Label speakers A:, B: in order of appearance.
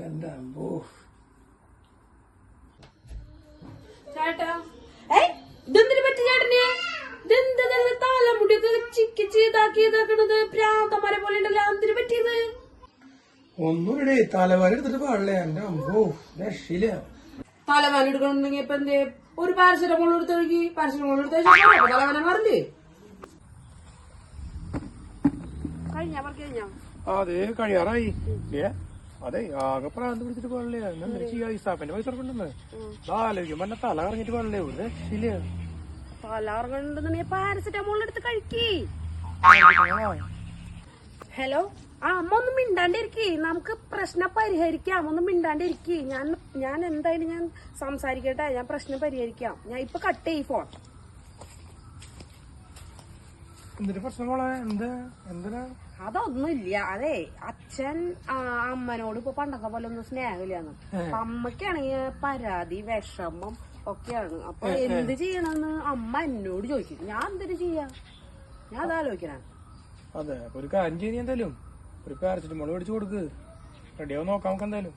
A: എന്റെ അമ്പോ.
B: ചേട്ടാ ഇതെന്തിനു പറ്റി ചേട്ടന്? ഇതെന്താ തലമുടിയൊക്കെ ചിക്കിച്ച് ഇതാക്കിയതാക്കണത്? പ്രാന്തമാരെ പോലെ ഉണ്ടല്ലോ. എന്തിനു പറ്റിയത്?
A: ഒന്നുമില്ലേ, തലവാരി എടുത്തിട്ട് പാടില്ലേ. എന്റെ അമ്പോ, രക്ഷയില്ല.
B: തലവാന എടുക്കണമെന്നുണ്ടെങ്കിൽ ഇപ്പൊ എന്തേ ഒരു പാരസെറ്റമോൾ എടുത്ത് ഒഴുകി. പാരസെറ്റമോൾ എടുത്ത് തലവാന മാറില്ലേ? കഴിഞ്ഞ
A: അതെ, കഴിയാറായി. അതെ, ആകെ പ്രാന്ത് പിടിച്ചിട്ട് പാടില്ലേ. എന്താ ചെയ്യാ? ഇസാഫിന്റെ പൈസ ഇറക്കുണ്ടെന്ന് ആലോചിക്കുമ്പോ എന്നെ തല കറങ്ങിട്ട് പാടില്ലേ. ഒരു രക്ഷയില്ല.
B: തല കറങ്ങണ്ടെന്നുണ്ടെങ്കിൽ പാരസെറ്റമോൾ എടുത്ത് കഴിക്കേ. ഹലോ, അമ്മ ഒന്നും മിണ്ടാണ്ടിരിക്കേ. നമുക്ക് പ്രശ്നം പരിഹരിക്കാം. ഒന്നും മിണ്ടാണ്ടിരിക്കേ. ഞാൻ എന്തായാലും ഞാൻ സംസാരിക്കട്ടെ. ഞാൻ പ്രശ്നം പരിഹരിക്കാം. ഞാൻ ഇപ്പൊ കട്ട് ചെയ്യ് ഫോൺ.
A: എന്തൊരു പ്രശ്നമോളെ? എന്തിനാ?
B: അതൊന്നുമില്ല. അതെ, അച്ഛൻ അമ്മനോട് ഇപ്പൊ പണ്ടൊക്കെ പോലെ ഒന്നും സ്നേഹമില്ലാന്ന്. അപ്പൊ അമ്മയ്ക്കാണെങ്കിൽ പരാതി, വിഷമം ഒക്കെയാണ്. അപ്പൊ എന്ത് ചെയ്യണമെന്ന് അമ്മ എന്നോട് ചോദിക്കും. ഞാൻ എന്തിനു ചെയ്യാ? ഞാൻ അതാലോചിക്കണ.
A: അതെ, ഒരു കാര്യം ചെയ്യാൻ എന്തായാലും ഒരു പാരസെറ്റമോൾ മേടിച്ചു കൊടുക്ക്. റെഡിയാവും നോക്കാം നമുക്ക് എന്തായാലും.